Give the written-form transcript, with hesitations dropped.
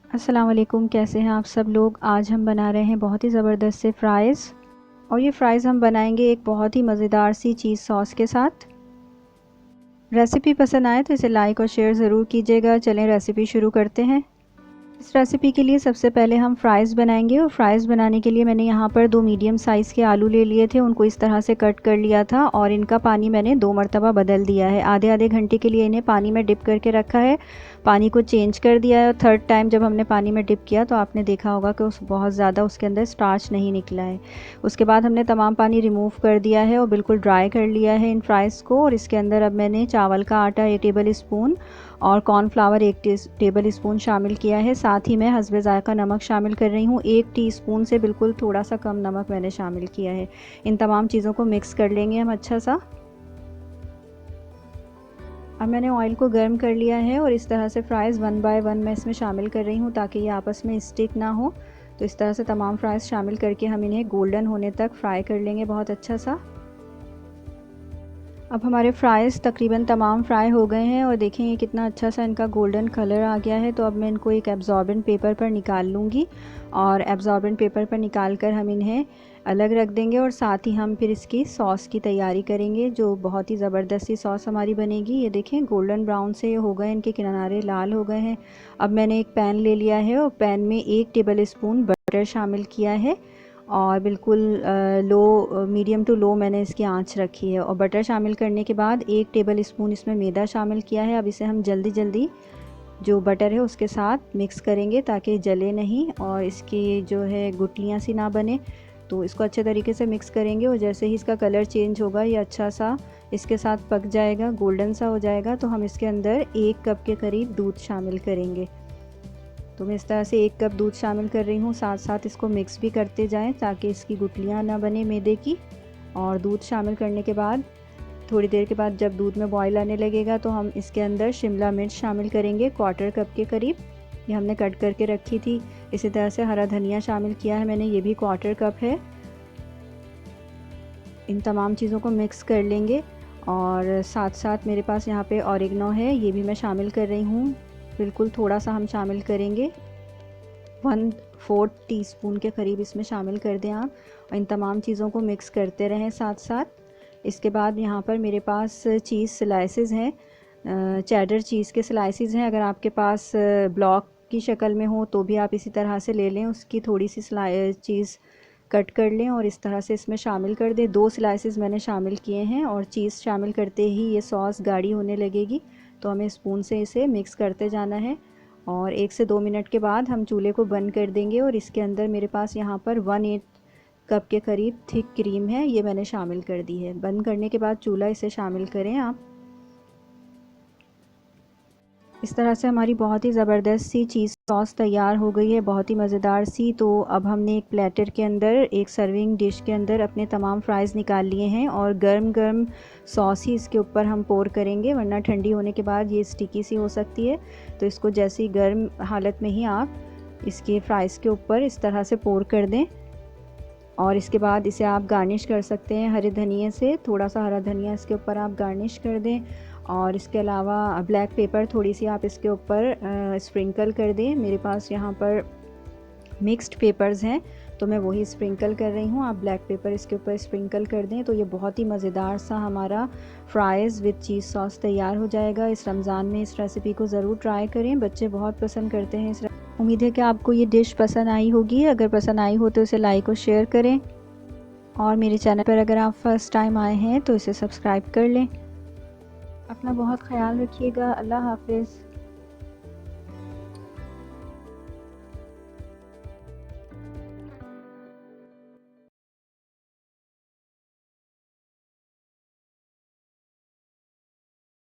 अस्सलाम वालेकुम, कैसे हैं आप सब लोग। आज हम बना रहे हैं बहुत ही ज़बरदस्त से फ़्राइज़। और ये फ़्राइज़ हम बनाएंगे एक बहुत ही मज़ेदार सी चीज़ सॉस के साथ। रेसिपी पसंद आए तो इसे लाइक और शेयर ज़रूर कीजिएगा। चलें रेसिपी शुरू करते हैं। इस रेसिपी के लिए सबसे पहले हम फ़्राइज़ बनाएंगे और फ़्राइज़ बनाने के लिए मैंने यहाँ पर 2 मीडियम साइज़ के आलू ले लिए थे। उनको इस तरह से कट कर लिया था और इनका पानी मैंने 2 मरतबा बदल दिया है। आधे आधे घंटे के लिए इन्हें पानी में डिप करके रखा है। पानी को चेंज कर दिया है और थर्ड टाइम जब हमने पानी में डिप किया तो आपने देखा होगा कि बहुत ज़्यादा उसके अंदर स्टार्च नहीं निकला है। उसके बाद हमने तमाम पानी रिमूव कर दिया है और बिल्कुल ड्राई कर लिया है इन फ़्राइज़ को। और इसके अंदर अब मैंने चावल का आटा 1 टेबल स्पून और कॉर्नफ्लावर 1 टेबल स्पून शामिल किया है। साथ ही मैं हस्बे ज़ायक़ा नमक शामिल कर रही हूँ। 1 टीस्पून से बिल्कुल थोड़ा सा कम नमक मैंने शामिल किया है। इन तमाम चीज़ों को मिक्स कर लेंगे हम अच्छा सा। अब मैंने ऑयल को गर्म कर लिया है और इस तरह से फ़्राइज़ 1 बाय 1 मैं इसमें शामिल कर रही हूँ ताकि ये आपस में स्टिक ना हो। तो इस तरह से तमाम फ़्राइज़ शामिल करके हम इन्हें गोल्डन होने तक फ्राई कर लेंगे बहुत अच्छा सा। अब हमारे फ़्राइज़ तकरीबन तमाम फ्राई हो गए हैं और देखें ये कितना अच्छा सा इनका गोल्डन कलर आ गया है। तो अब मैं इनको एक एब्ज़ॉर्बेंट पेपर पर निकाल लूँगी और एब्ज़ॉर्बेंट पेपर पर निकाल कर हम इन्हें अलग रख देंगे। और साथ ही हम फिर इसकी सॉस की तैयारी करेंगे जो बहुत ही ज़बरदस्त सी सॉस हमारी बनेगी। ये देखें गोल्डन ब्राउन से हो गए, इनके किनारे लाल हो गए हैं। अब मैंने एक पैन ले लिया है और पैन में 1 टेबल स्पून बटर शामिल किया है और बिल्कुल मीडियम टू लो मैंने इसकी आंच रखी है। और बटर शामिल करने के बाद 1 टेबल स्पून इसमें मैदा शामिल किया है। अब इसे हम जल्दी जल्दी जो बटर है उसके साथ मिक्स करेंगे ताकि जले नहीं और इसकी जो है गुठलियाँ सी ना बने। तो इसको अच्छे तरीके से मिक्स करेंगे और जैसे ही इसका कलर चेंज होगा ये अच्छा सा इसके साथ पक जाएगा, गोल्डन सा हो जाएगा, तो हम इसके अंदर 1 कप के करीब दूध शामिल करेंगे। तो मैं इस तरह से 1 कप दूध शामिल कर रही हूँ। साथ साथ इसको मिक्स भी करते जाएं ताकि इसकी गुठलियाँ ना बने मैदे की। और दूध शामिल करने के बाद थोड़ी देर के बाद जब दूध में बॉयल आने लगेगा तो हम इसके अंदर शिमला मिर्च शामिल करेंगे 1/4 कप के करीब। ये हमने कट करके रखी थी। इसी तरह से हरा धनिया शामिल किया है मैंने, ये भी 1/4 कप है। इन तमाम चीज़ों को मिक्स कर लेंगे और साथ साथ मेरे पास यहाँ पे ऑरिगेनो है, ये भी मैं शामिल कर रही हूँ। बिल्कुल थोड़ा सा हम शामिल करेंगे, 1/4 टीस्पून के करीब इसमें शामिल कर दें आप। और इन तमाम चीज़ों को मिक्स करते रहें साथ साथ। इसके बाद यहाँ पर मेरे पास चीज़ स्लाइसेस हैं, चेडर चीज़ के स्लाइसेस हैं। अगर आपके पास ब्लॉक की शक्ल में हो तो भी आप इसी तरह से ले लें, उसकी थोड़ी सी चीज़ कट कर लें और इस तरह से इसमें शामिल कर दें। 2 स्लाइसेस मैंने शामिल किए हैं और चीज़ शामिल करते ही ये सॉस गाढ़ी होने लगेगी। तो हमें स्पून से इसे मिक्स करते जाना है और 1 से 2 मिनट के बाद हम चूल्हे को बंद कर देंगे। और इसके अंदर मेरे पास यहाँ पर 1/8 कप के करीब थिक क्रीम है, ये मैंने शामिल कर दी है। बंद करने के बाद चूल्हा इसे शामिल करें आप। इस तरह से हमारी बहुत ही ज़बरदस्त सी चीज़ सॉस तैयार हो गई है, बहुत ही मज़ेदार सी। तो अब हमने एक प्लेटर के अंदर, एक सर्विंग डिश के अंदर अपने तमाम फ्राइज़ निकाल लिए हैं और गर्म गर्म सॉस ही इसके ऊपर हम पोर करेंगे, वरना ठंडी होने के बाद ये स्टिकी सी हो सकती है। तो इसको जैसी गर्म हालत में ही आप इसके फ़्राइज़ के ऊपर इस तरह से पोर कर दें। और इसके बाद इसे आप गार्निश कर सकते हैं हरे धनिए से, थोड़ा सा हरा धनिया इसके ऊपर आप गार्निश कर दें। और इसके अलावा ब्लैक पेपर थोड़ी सी आप इसके ऊपर स्प्रिंकल कर दें। मेरे पास यहाँ पर मिक्स्ड पेपर्स हैं तो मैं वही स्प्रिंकल कर रही हूँ। आप ब्लैक पेपर इसके ऊपर स्प्रिंकल कर दें तो ये बहुत ही मज़ेदार सा हमारा फ़्राइज़ विद चीज़ सॉस तैयार हो जाएगा। इस रमज़ान में इस रेसिपी को ज़रूर ट्राई करें, बच्चे बहुत पसंद करते हैं उम्मीद है कि आपको ये डिश पसंद आई होगी। अगर पसंद आई हो तो इसे लाइक और शेयर करें और मेरे चैनल पर अगर आप फ़र्स्ट टाइम आए हैं तो इसे सब्सक्राइब कर लें। अपना बहुत ख्याल रखिएगा। अल्लाह हाफ़िज़।